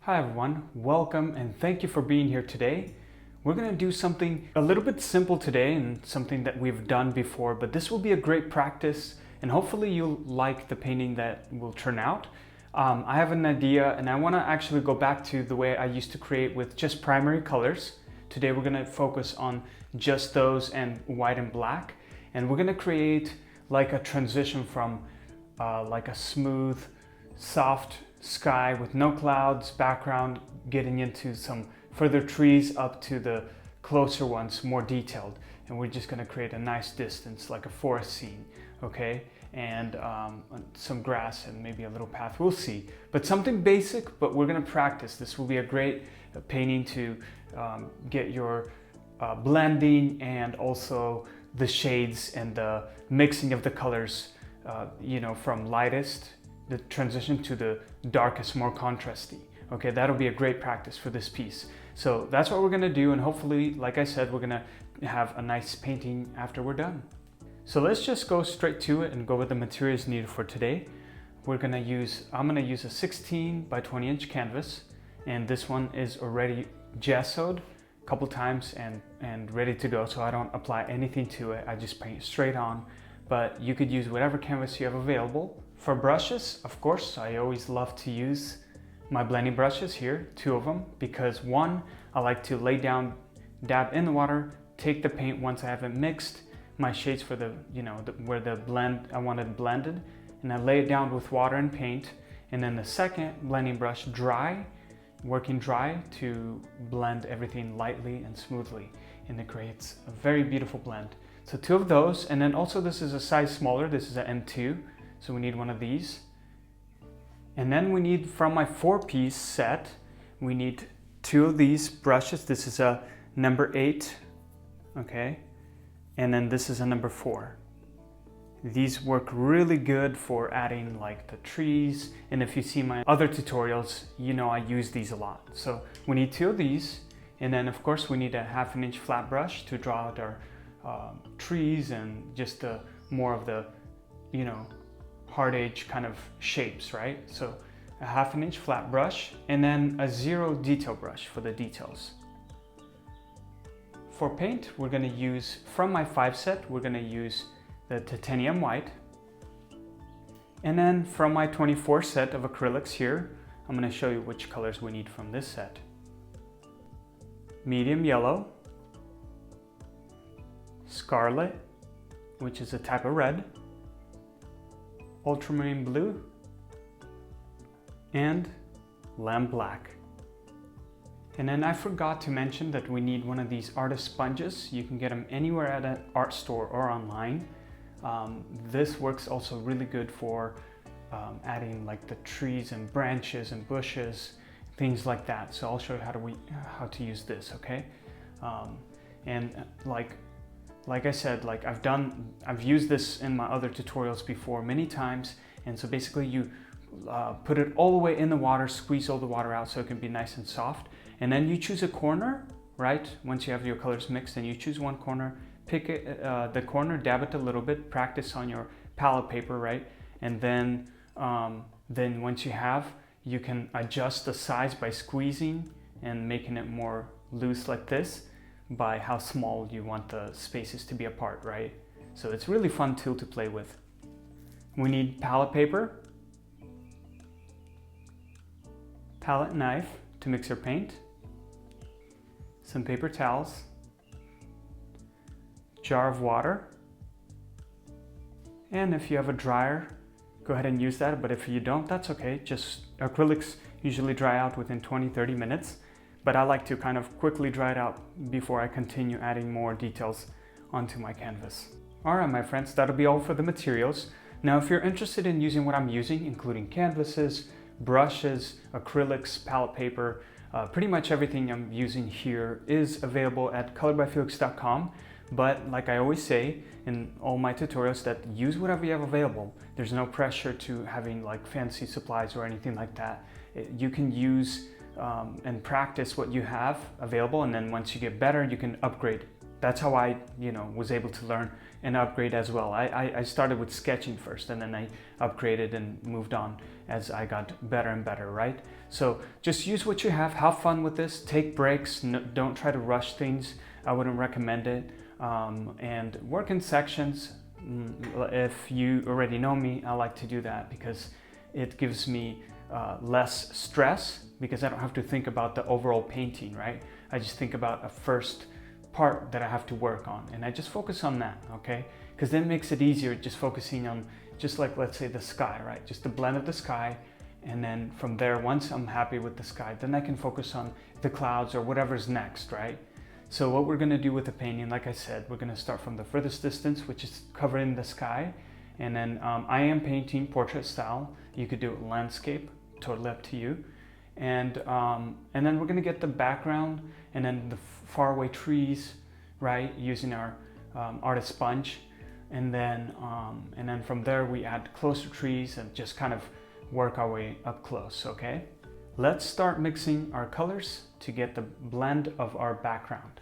Hi everyone, welcome and thank you for being here today. We're going to do something a little bit simple today and something that we've done before, but this will be a great practice and hopefully you'll like the painting that will turn out. I have an idea and I want to actually go back to the way I used to create with just primary colors. Today we're going to focus on just those and white and black, and we're going to create like a transition from like a smooth, soft sky with no clouds background, getting into some further trees up to the closer ones, more detailed. And we're just going to create a nice distance, like a forest scene, okay? And some grass and maybe a little path, we'll see. But something basic, but we're going to practice. This will be a great painting to get your blending and also the shades and the mixing of the colors, from lightest, the transition to the darkest, more contrasty. Okay, that'll be a great practice for this piece. So that's what we're gonna do, and hopefully, like I said, we're gonna have a nice painting after we're done. So let's just go straight to it and go with the materials needed for today. I'm gonna use a 16 by 20 inch canvas, and this one is already gessoed a couple times and ready to go, so I don't apply anything to it. I just paint straight on, but you could use whatever canvas you have available. For brushes, of course, I always love to use my blending brushes here, 2 of them, because one, I like to lay down, dab in the water, take the paint once I have it mixed, my shades for where the blend I wanted blended, and I lay it down with water and paint, and then the second blending brush working dry to blend everything lightly and smoothly, and it creates a very beautiful blend. So 2 of those, and then also this is a size smaller, this is an M2, so we need one of these. And then we need, from my 4-piece set, we need 2 of these brushes. This is a number 8, okay? And then this is a number 4. These work really good for adding like the trees. And if you see my other tutorials, you know I use these a lot. So we need 2 of these. And then of course we need a 1/2 inch flat brush to draw out our trees and just more of the, hard edge kind of shapes, right? So a 1/2 inch flat brush, and then a 0 detail brush for the details. For paint, we're gonna use, from my 5 set, we're gonna use the titanium white. And then from my 24 set of acrylics here, I'm gonna show you which colors we need from this set. Medium yellow, scarlet, which is a type of red, ultramarine blue, and lamp black. And then I forgot to mention that we need one of these artist sponges. You can get them anywhere at an art store or online. This works also really good for adding like the trees and branches and bushes, things like that. So I'll show you how to use this, okay? And like I said, I've used this in my other tutorials before many times. And so basically you put it all the way in the water, squeeze all the water out so it can be nice and soft. And then you choose a corner, right? Once you have your colors mixed, and you choose one corner, pick the corner, dab it a little bit, practice on your palette paper, right? And then once you can adjust the size by squeezing and making it more loose like this, by how small you want the spaces to be apart, right? So it's a really fun tool to play with. We need palette paper, palette knife to mix your paint, some paper towels, jar of water, and if you have a dryer, go ahead and use that, but if you don't, that's okay. Just acrylics usually dry out within 20-30 minutes. But I like to kind of quickly dry it out before I continue adding more details onto my canvas. All right, my friends, that'll be all for the materials. Now, if you're interested in using what I'm using, including canvases, brushes, acrylics, palette paper, pretty much everything I'm using here is available at ColorByFeliks.com. But like I always say in all my tutorials, that use whatever you have available. There's no pressure to having like fancy supplies or anything like that. You can use and practice what you have available, and then once you get better, you can upgrade that's how I, was able to learn and upgrade as well. I started with sketching first, and then I upgraded and moved on as I got better and better, right? So just use what you have fun with this, take breaks, don't try to rush things. I wouldn't recommend it. And work in sections. If you already know me, I like to do that because it gives me less stress, because I don't have to think about the overall painting, right? I just think about a first part that I have to work on, and I just focus on that, okay? Because then it makes it easier just focusing on, just like, let's say, the sky, right? Just the blend of the sky, and then from there, once I'm happy with the sky, then I can focus on the clouds or whatever's next, right? So what we're gonna do with the painting, like I said, we're gonna start from the furthest distance, which is covering the sky, and then I am painting portrait style. You could do landscape, totally up to you. And then we're gonna get the background, and then the faraway trees, right? Using our artist sponge, and then from there we add closer trees and just kind of work our way up close. Okay, let's start mixing our colors to get the blend of our background.